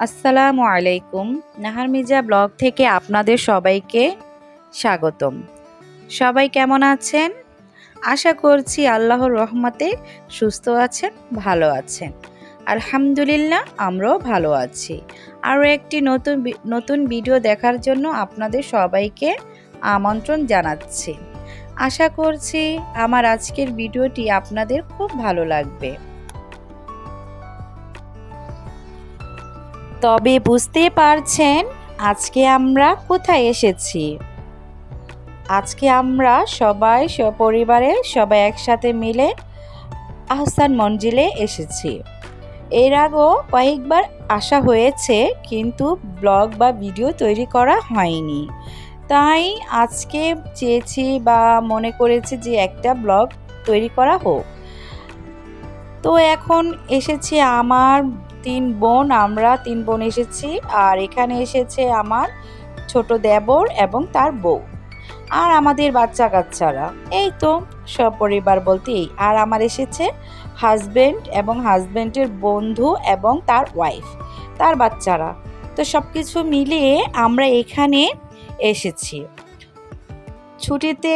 আসসালামু আলাইকুম। নাহার মির্জা ব্লগ থেকে আপনাদের সবাইকে স্বাগতম। সবাই কেমন আছেন? আশা করছি আল্লাহর রহমতে সুস্থ আছেন, ভালো আছেন। আলহামদুলিল্লাহ, আমরাও ভালো আছি। আরও একটি নতুন ভিডিও দেখার জন্য আপনাদের সবাইকে আমন্ত্রণ জানাচ্ছি। আশা করছি আমার আজকের ভিডিওটি আপনাদের খুব ভালো লাগবে। তবে বুঝতে পারছেন আজকে আমরা কোথায় এসেছি। আজকে আমরা সবাই সপরিবারে সবাই একসাথে মিলে আহসান মঞ্জিলে এসেছি। এর আগেও কয়েকবার আসা হয়েছে, কিন্তু ব্লগ বা ভিডিও তৈরি করা হয়নি। তাই আজকে চেয়েছি বা মনে করেছি যে একটা ব্লগ তৈরি করা হোক। তো এখন এসেছি আমার 3 বোন, আমরা 3 বোন এসেছি। আর এখানে এসেছে আমার ছোট দেবর এবং তার বউ আর আমাদের বাচ্চা কাচ্চারা। এই তো সপরিবার বলতে এই। আর আমার এসেছে হাজবেন্ড এবং হাজবেন্ডের বন্ধু এবং তার ওয়াইফ, তার বাচ্চারা। তো সব কিছু মিলিয়ে আমরা এখানে এসেছি। ছুটিতে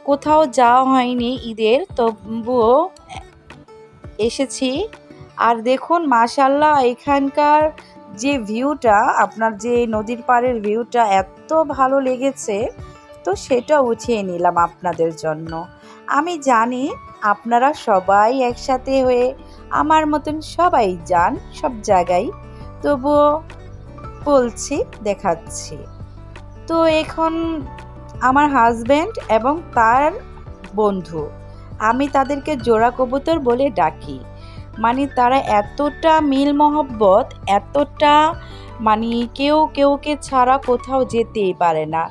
কোথাও যাওয়া হয়নি ঈদের, তবুও এসেছি। আর দেখুন মাশাআল্লাহ, এখানকার যে ভিউটা, আপনার যে নদীর পাড়ের ভিউটা এত ভালো লেগেছে, তো সেটা উঠিয়ে নিলাম আপনাদের জন্য। আমি জানি আপনারা সবাই একসাথে হয়ে আমার মতন সবাই যান সব জায়গায়, তবুও বলছি, দেখাচ্ছি। তো এখন আমার হাজবেন্ড এবং তার বন্ধু, আমি তাদেরকে জোড়া কবুতর বলে ডাকি। মানে তারা এতটা মিল মহব্বত, এতটা মানে কেউকে ছাড়া কোথাও যেতেই পারে না।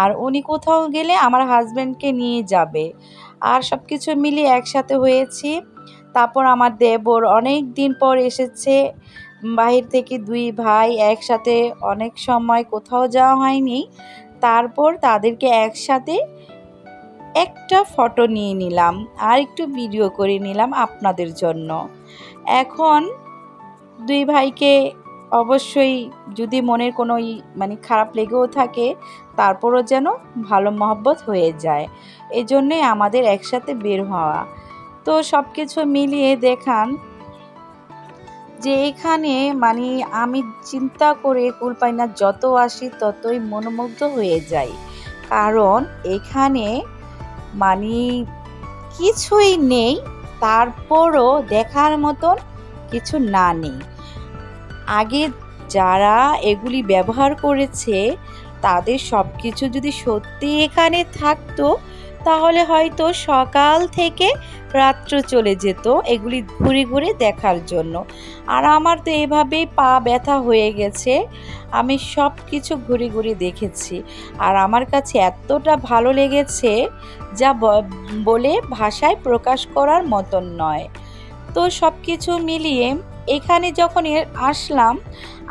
আর উনি কোথাও গেলে আমার হাজব্যান্ডকে নিয়ে যাবে। আর সব কিছু মিলিয়ে একসাথে হয়েছি। তারপর আমার দেবর অনেক দিন পর এসেছে বাহির থেকে, 2 ভাই একসাথে, অনেক সময় কোথাও যাওয়া হয়নি। তারপর তাদেরকে একসাথে একটা ফটো নিয়ে নিলাম আর একটু ভিডিও করে নিলাম আপনাদের জন্য। এখন 2 ভাইকে অবশ্যই যদি মনের কোনো মানে খারাপ লেগেও থাকে, তারপরও যেন ভালো মহব্বত হয়ে যায়, এজন্যই আমাদের একসাথে বের হওয়া। তো সব কিছু মিলিয়ে দেখান যে এখানে মানে আমি চিন্তা করে কুল পাই না, যত আসি ততই মনোমুগ্ধ হয়ে যাই। কারণ এখানে মানে কিছুই নেই, তারপরও দেখার মতন কিছু না নেই। আগে যারা এগুলি ব্যবহার করেছে তাদের সব কিছু যদি সত্যি এখানে থাকতো, তাহলে হয়তো সকাল থেকে রাত্র চলে যেত এগুলি ঘুরে ঘুরে দেখার জন্য। আর আমার তো এভাবেই পা ব্যথা হয়ে গেছে, আমি সব কিছু ঘুরে ঘুরে দেখেছি। আর আমার কাছে এতটা ভালো লেগেছে যা বলে ভাষায় প্রকাশ করার মতন নয়। তো সব কিছু মিলিয়ে এখানে যখন আসলাম,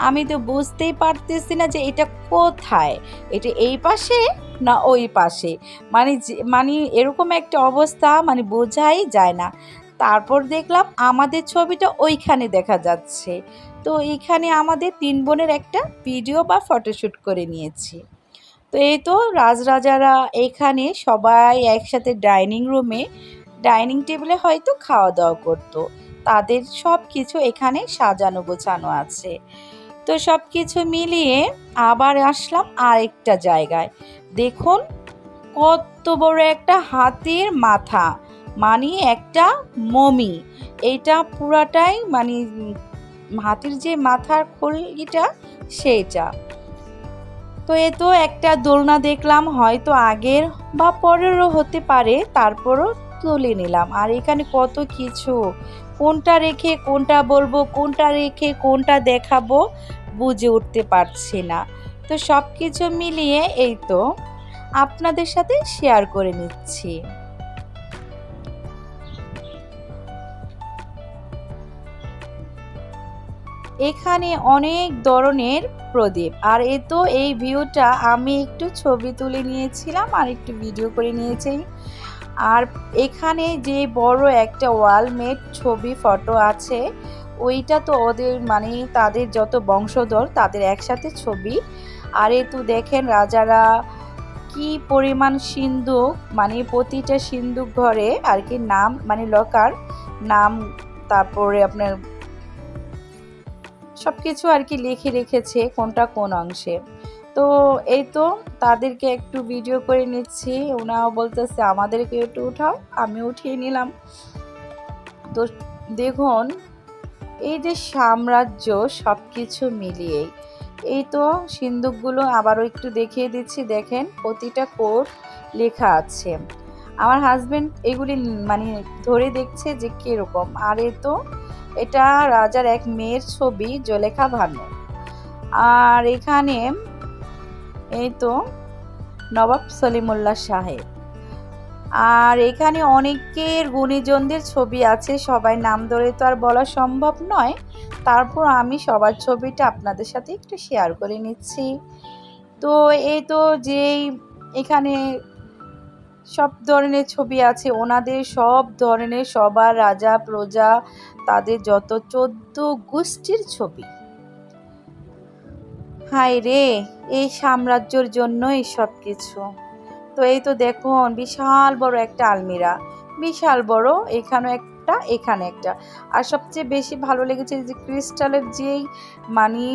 আমি তো বুঝতেই পারতেছি না যে এটা কোথায়, এটা এই পাশে না ওই পাশে। মানে এরকম একটা অবস্থা, মানে বোঝাই যায় না। তারপর দেখলাম আমাদের ছবিটা ওইখানে দেখা যাচ্ছে। তো এইখানে আমাদের 3 বোনের একটা ভিডিও বা ফটোশ্যুট করে নিয়েছি। তো এই তো রাজরাজারা এখানে সবাই একসাথে ডাইনিং টেবিলে হয়তো খাওয়া দাওয়া করতো। তাদের সব কিছু এখানে সাজানো গোছানো আছে। তো সব কিছু মিলিয়ে আবার আসলাম আরেকটা জায়গায়। দেখুন কত বড় একটা হাতির মাথা, মানে একটা মমি। এইটা পুরাটাই মানে হাতির যে মাথার খোলটা সেইটা। তো এ তো একটা দোলনা দেখলাম, হয়তো আগের বা পরেরও হতে পারে, তারপরও তুলে নিলাম। আর এখানে কত কিছু, কোনটা রেখে কোনটা বলবো, কোনটা রেখে কোনটা দেখাবো বুঝে উঠতে পারছি না। তো সব কিছু মিলিয়ে এই তো আপনাদের সাথে শেয়ার করে নিচ্ছি। এখানে অনেক ধরনের প্রদীপ। আর এই ভিউটা আমি একটু ছবি তুলে নিয়েছিলাম আর একটু ভিডিও করে নিয়েছি। আর এখানে যে বড় একটা ওয়ালমেট ছবি ফটো আছে, ওইটা তো ওদের মানে তাদের যত বংশধর তাদের একসাথে ছবি। আর এই তো দেখেন রাজারা কি পরিমাণ সিন্দুক, মানে প্রতিটা সিন্দুক ঘরে আর কি নাম মানে লকার নাম, তারপরে আপনার সব কিছু আর কি লিখে রেখেছে কোনটা কোন অংশে। তো এই তো তাদেরকে একটু ভিডিও করে নিচ্ছি, ওনাও বলতেছে আমাদেরকে একটু উঠাও, আমি উঠিয়ে নিলাম। তো দেখুন এই যে সাম্রাজ্য সব কিছু মিলিয়েই, এই তো সিন্দুকগুলো আবারও একটু দেখিয়ে দিচ্ছি, দেখেন প্রতিটা কোড লেখা আছে। আমার হাজবেন্ড এগুলি মানে ধরে দেখছে যে কীরকম। আর এই তো এটা রাজার এক মেয়ের ছবি, জলেখা ভানু। আর এখানে এই তো নবাব সলিমুল্লাহ সাহেব। আর এখানে অনেকের গুণীজনদের ছবি আছে, সবাই নাম ধরে তো আর বলা সম্ভব নয়, তারপর আমি সবার ছবিটা আপনাদের সাথে একটু শেয়ার করে নিচ্ছি। তো এই তো যেই এখানে সব ধরনের ছবি আছে, ওনাদের সব ধরনের সবার রাজা প্রজা তাদের যত 14 গোষ্ঠীর ছবি। হায় রে, এই সাম্রাজ্যের জন্য এই সব কিছু। তো এই তো দেখুন বিশাল বড় একটা আলমিরা, বিশাল বড়, এখানে একটা এখানে একটা। আর সবচেয়ে বেশি ভালো লেগেছে যে ক্রিস্টালের যেই মানে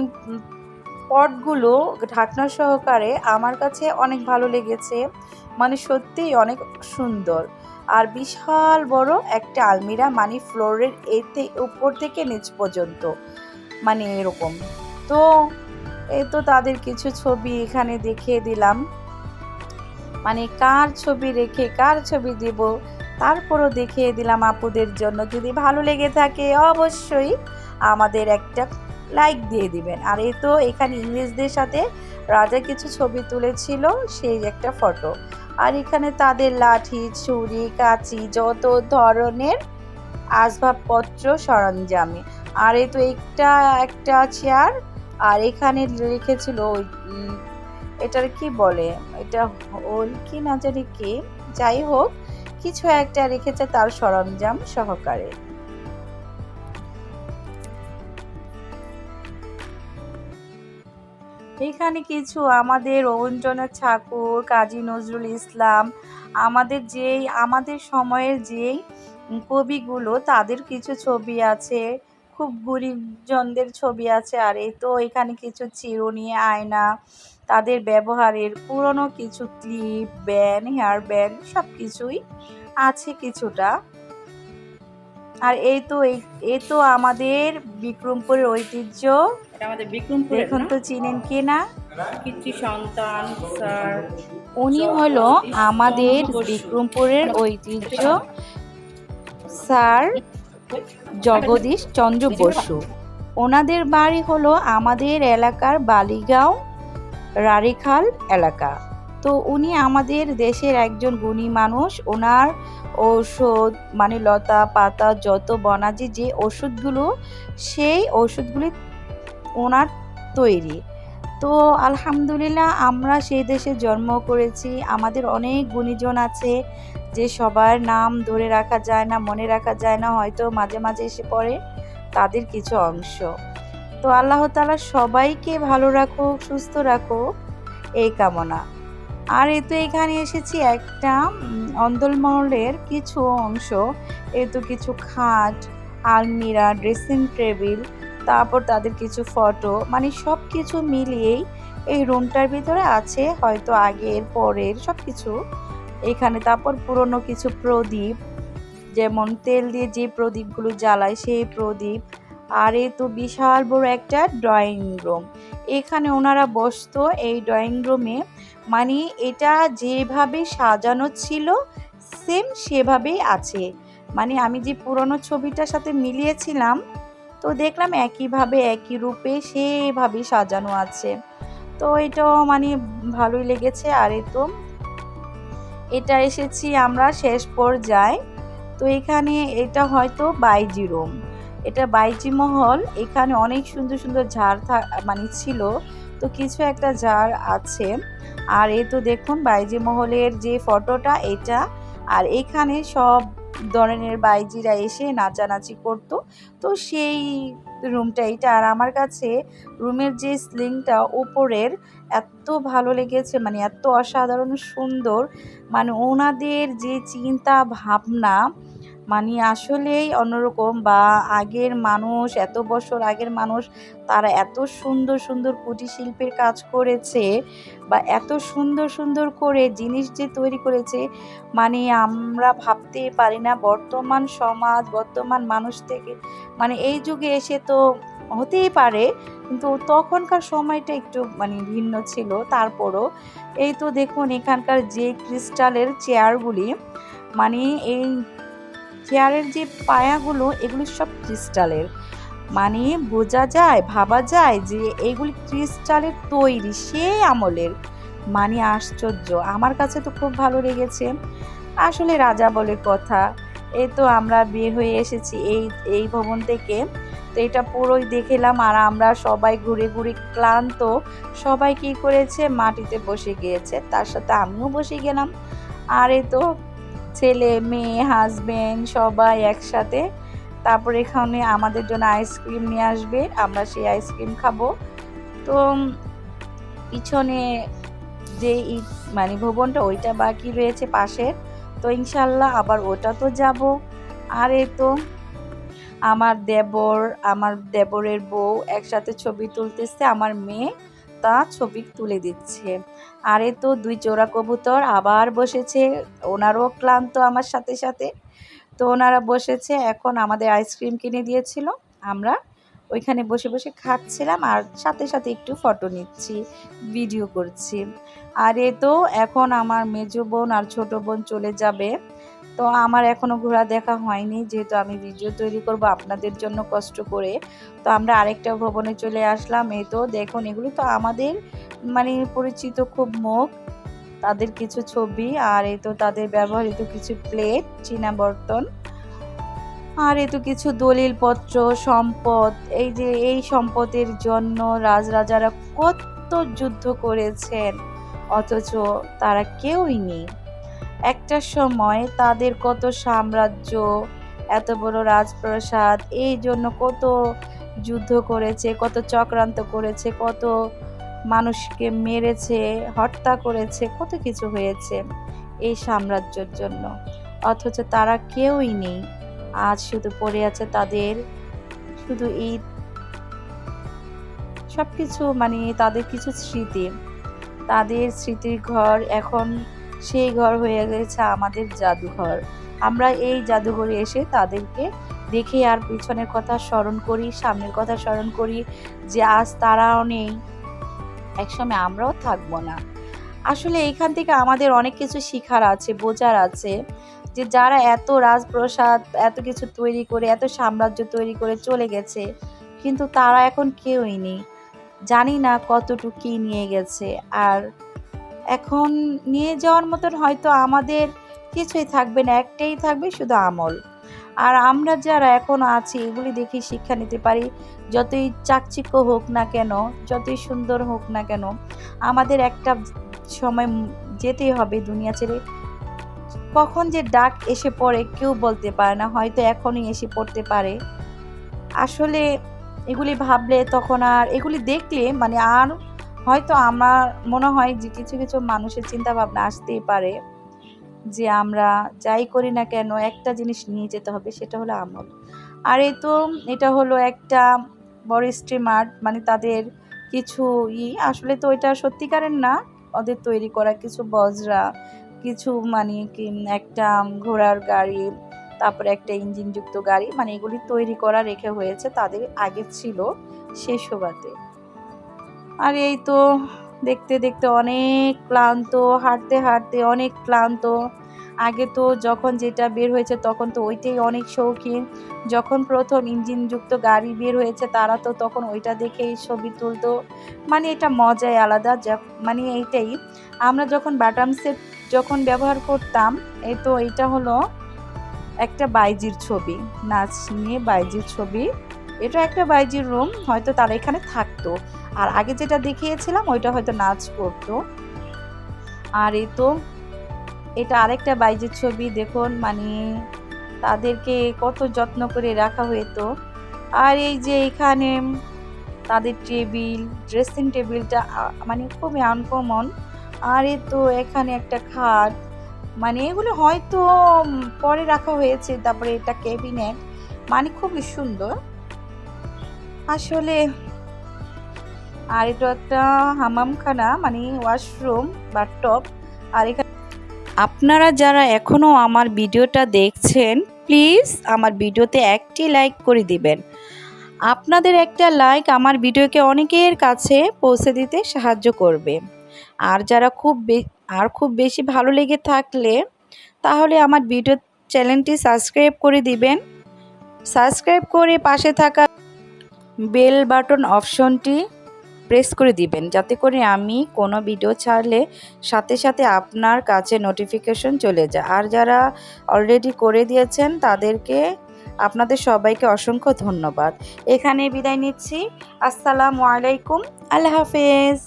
পটগুলো ঢাকনা সহকারে, আমার কাছে অনেক ভালো লেগেছে, মানে সত্যিই অনেক সুন্দর। আর বিশাল বড় একটা আলমিরা, মানে ফ্লোরের এতে উপর থেকে নিচ পর্যন্ত, মানে এরকম। তো এই তো তাদের কিছু ছবি এখানে দেখিয়ে দিলাম, মানে কার ছবি রেখে কার ছবি দিব, তারপরও দেখিয়ে দিলাম আপুদের জন্য। যদি ভালো লেগে থাকে অবশ্যই আমাদের একটা লাইক দিয়ে দিবেন। আর এই তো এখানে ইংরেজদের সাথে রাজা কিছু ছবি তুলেছিল, সেই একটা ফটো। আর এখানে তাদের লাঠি, ছুরি, কাঁচি, যত ধরনের আসবাবপত্র সরঞ্জামে। আর এই তো একটা একটা চেয়ার। আর এখানে লিখেছিল ওই এটার কি বলে, এটা হোল কি না জানি কি, যাই হোক কিছু একটা রেখেছে তার সরঞ্জাম সহকারে। এখানে কিছু আমাদের রবীন্দ্রনাথ ঠাকুর, কাজী নজরুল ইসলাম, আমাদের সময়ের যেই কবিগুলো তাদের কিছু ছবি আছে, খুব গরিবজনদের ছবি আছে। আর এই তো এখানে কিছু চিরুনি, আয়না, তাদের ব্যবহারের পুরনো কিছু ক্লিপ, ব্যান্ড, হেয়ার ব্যান্ড সব কিছুই আছে কিছুটা। আর এই তো আমাদের বিক্রমপুরের ঐতিহ্য, এটা আমাদের বিক্রমপুরের দেখুন না তো চিনেন কি না। কৃতি সন্তান স্যার উনি হলো আমাদের বিক্রমপুরের ঐতিহ্য, স্যার জগদীশ চন্দ্র বসু। ওনাদের বাড়ি হলো আমাদের এলাকার বালিগাঁও রাড়িখাল এলাকা। তো উনি আমাদের দেশের একজন গুণী মানুষ। ওনার ঔষধ মানে লতা পাতা যত বনাজি যে ওষুধগুলো, সেই ওষুধগুলি ওনার তৈরি। তো আলহামদুলিল্লাহ আমরা সেই দেশে জন্ম করেছি, আমাদের অনেক গুণীজন আছে যে সবার নাম ধরে রাখা যায় না, মনে রাখা যায় না, হয়তো মাঝে মাঝে এসে পড়ে তাদের কিছু অংশ। তো আল্লাহ তাআলা সবাইকে ভালো রাখুক, সুস্থ রাখুক, এই কামনা। আর এই তো এখানে এসেছি একটা অন্দরমহলের কিছু অংশ, এই তো কিছু খাট, আলমিরা, ড্রেসিং টেবিল, তারপর তাদের কিছু ফটো, মানে সব কিছু মিলিয়েই এই রুমটার ভিতরে আছে, হয়তো আগের পরের সব কিছু এখানে। তারপর পুরনো কিছু প্রদীপ, যেমন তেল দিয়ে যে প্রদীপগুলো জ্বালায় সেই প্রদীপ। আর এই তো বিশাল বড় একটা ড্রয়িং রুম, এখানে ওনারা বসতো এই ড্রয়িং রুমে, মানে এটা যেভাবে সাজানো ছিল সেম সেভাবেই আছে। মানে আমি যে পুরনো ছবিটার সাথে মিলিয়েছিলাম, তো দেখলাম একইভাবে একই রূপে সেভাবেই সাজানো আছে। তো এটাও মানে ভালোই লেগেছে। আর এই তো এটা এসেছি আমরা শেষ পর্যায়ে। তো এখানে এটা হয়তো বাইজি রুম, এটা বাইজি মহল। এখানে অনেক সুন্দর সুন্দর ঝাড় মানে ছিল, তো কিছু একটা ঝাড় আছে। আর এই তো দেখুন বাইজি মহলের যে ফটোটা এটা। আর এখানে সব ধরনের বাইজিরা এসে নাচানাচি করতো। তো সেই রুমটা এইটা। আর আমার কাছে রুমের যে সিলিংটা উপরের এত ভালো লেগেছে, মানে এত অসাধারণ সুন্দর, মানে ওনাদের যে চিন্তা ভাবনা মানে আসলেই অন্যরকম। বা আগের মানুষ, এত বছর আগের মানুষ, তারা এত সুন্দর সুন্দর কুটির শিল্পের কাজ করেছে বা এত সুন্দর সুন্দর করে জিনিস যে তৈরি করেছে, মানে আমরা ভাবতেই পারি না। বর্তমান সমাজ, বর্তমান মানুষ থেকে মানে এই যুগে এসে তো হতেই পারে, কিন্তু তখনকার সময়টা একটু মানে ভিন্ন ছিল। তারপরও এই তো দেখুন এখানকার যে ক্রিস্টালের চেয়ারগুলি, মানে এই চেয়ারের যে পায়াগুলো এগুলি সব ক্রিস্টালের, মানে বোঝা যায়, ভাবা যায় যে এগুলি ক্রিস্টালের তৈরি সেই আমলের। মানে আশ্চর্য, আমার কাছে তো খুব ভালো লেগেছে। আসলে রাজা বলে কথা। এই তো আমরা বের হয়ে এসেছি এই ভবন থেকে। তো এটা পুরোই দেখলাম আর আমরা সবাই ঘুরে ঘুরে ক্লান্ত। সবাই কি করেছে, মাটিতে বসে গিয়েছে, তার সাথে আমিও বসে গেলাম। আর এই তো ছেলে মেয়ে হাজবেন্ড সবাই একসাথে। তারপর এখানে আমাদের জন্য আইসক্রিম নিয়ে আসবে, আমরা সেই আইসক্রিম খাবো। তো পিছনে যে মানে ভবনটা ওইটা বাকি রয়েছে পাশের, তো ইনশাল্লাহ আবার ওটা তো যাব। আর এই তো আমার দেবরের বউ একসাথে ছবি তুলতেছে, আমার মেয়ে তা ছবি তুলে দিচ্ছে। আর এই তো 2 জোড়া কবুতর আবার বসেছে, ওনারও ক্লান্ত আমার সাথে সাথে। তো ওনারা বসেছে, এখন আমাদের আইসক্রিম কিনে দিয়েছিল, আমরা ওইখানে বসে বসে খাচ্ছিলাম আর সাথে সাথে একটু ফটো নিচ্ছি, ভিডিও করছি। আর এ তো এখন আমার মেজো বোন আর ছোট বোন চলে যাবে। তো আমার এখনো ঘোরা দেখা হয়নি, যেহেতু আমি ভিডিও তৈরি করব আপনাদের জন্য কষ্ট করে। তো আমরা আরেকটা ভবনে চলে আসলাম। এই তো দেখুন এগুলো তো আমাদের মানে পরিচিত খুব মুখ, তাদের কিছু ছবি। আর এই তো তাদের ব্যবহৃত কিছু প্লেট, চীনা বর্তন। আর এ তো কিছু দলিলপত্র, সম্পদ। এই যে এই সম্পদের জন্য রাজরাজারা কত যুদ্ধ করেছেন, অথচ তারা কেউই নেই। একটা সময় তাদের কত সাম্রাজ্য, এত বড় রাজপ্রাসাদ, এই জন্য কত যুদ্ধ করেছে, কত চক্রান্ত করেছে, কত মানুষকে মেরেছে, হত্যা করেছে, কত কিছু হয়েছে এই সাম্রাজ্যের জন্য। অথচ তারা কেউই নেই। আজ শুধু পড়ে আছে তাদের শুধু এই সবকিছু, মানে তাদের কিছু স্মৃতি, তাদের স্মৃতির ঘর। এখন সেই ঘর হয়ে গেছে আমাদের জাদুঘর। আমরা এই জাদুঘরে এসে তাদেরকে দেখে আর পিছনের কথা স্মরণ করি, সামনের কথা স্মরণ করি, যে আজ তারাও নেই, একসময় আমরাও থাকবো না। আসলে এইখান থেকে আমাদের অনেক কিছু শিখার আছে, বোঝার আছে, যে যারা এত রাজপ্রাসাদ, এত কিছু তৈরি করে, এত সাম্রাজ্য তৈরি করে চলে গেছে, কিন্তু তারা এখন কেউই নেই। জানি না কতটুকু কি নিয়ে গেছে। আর এখন নিয়ে যাওয়ার মতন হয়তো আমাদের কিছুই থাকবে না, একটাই থাকবে শুধু আমল। আর আমরা যারা এখনো আছি এগুলি দেখে শিক্ষা নিতে পারি। যতই চাকচিক্য হোক না কেন, যতই সুন্দর হোক না কেন, আমাদের একটা সময় যেতেই হবে দুনিয়া ছেড়ে। কখন যে ডাক এসে পড়ে কেউ বলতে পারে না, হয়তো এখনই এসে পড়তে পারে। আসলে এগুলি ভাবলে তখন, আর এগুলি দেখলে মানে আর হয়তো আমার মনে হয় যে কিছু কিছু মানুষের চিন্তা ভাবনা আসতেই পারে, যে আমরা যাই করি না কেন একটা জিনিস নিয়ে যেতে হবে, সেটা হলো আমল। আর এই তো এটা হলো একটা বড় স্টিমার, মানে তাদের কিছু আসলে তো এটা সত্যিকারের না, ওদের তৈরি করা কিছু বজরা, কিছু মানে কি একটা ঘোড়ার গাড়ি, তারপরে একটা ইঞ্জিনযুক্ত গাড়ি, মানে এগুলি তৈরি করা রেখে হয়েছে, তাদের আগে ছিল সেই শোভাতে। আর এই তো দেখতে দেখতে অনেক ক্লান্ত, হাঁটতে হাঁটতে অনেক ক্লান্ত। আগে তো যখন যেটা বের হয়েছে তখন তো ওইটাই অনেক শৌখিন। যখন প্রথম ইঞ্জিনযুক্ত গাড়ি বের হয়েছে তারা তো তখন ওইটা দেখেই ছবি তুলতো। মানে এটা মজাই আলাদা। মানে এইটাই আমরা যখন বাটাম সেট যখন ব্যবহার করতাম, এই তো এইটা হলো একটা বাইজির ছবি, নাচ নিয়ে বাইজির ছবি। এটা একটা বাইজির রুম, হয়তো তারা এখানে থাকতো। আর আগে যেটা দেখিয়েছিলাম ওইটা হয়তো নাচ করতো। আর এই তো এটা আরেকটা বাইজির ছবি, দেখুন মানে তাদেরকে কত যত্ন করে রাখা হতো। আর এই যে এখানে তাদের টেবিল, ড্রেসিং টেবিলটা মানে খুবই আনকমন। আর এই তো এখানে একটা খাট, মানে এগুলো হয়তো পরে রাখা হয়েছে। তারপরে এটা ক্যাবিনেট, মানে খুবই সুন্দর আসলে। আর এটা একটা হামামখানা, মানে ওয়াশরুম বা টব। আর এখানে আপনারা যারা এখনও আমার ভিডিওটা দেখছেন, প্লিজ আমার ভিডিওতে একটি লাইক করে দিবেন। আপনাদের একটা লাইক আমার ভিডিওকে অনেকের কাছে পৌঁছে দিতে সাহায্য করবে। আর যারা খুব বেশি ভালো লেগে থাকলে তাহলে আমার ভিডিও চ্যানেলটি সাবস্ক্রাইব করে দিবেন। সাবস্ক্রাইব করে পাশে থাকা বেল বাটন অপশনটি প্রেস করে দিবেন, যাতে করে আমি কোনো ভিডিও ছাড়লে সাথে সাথে আপনার কাছে নোটিফিকেশন চলে যায়। আর যারা অলরেডি করে দিয়েছেন তাদেরকে, আপনাদের সবাইকে অসংখ্য ধন্যবাদ। এখানে বিদায় নিচ্ছি। আসসালামু আলাইকুম, আল্লাহ হাফেজ।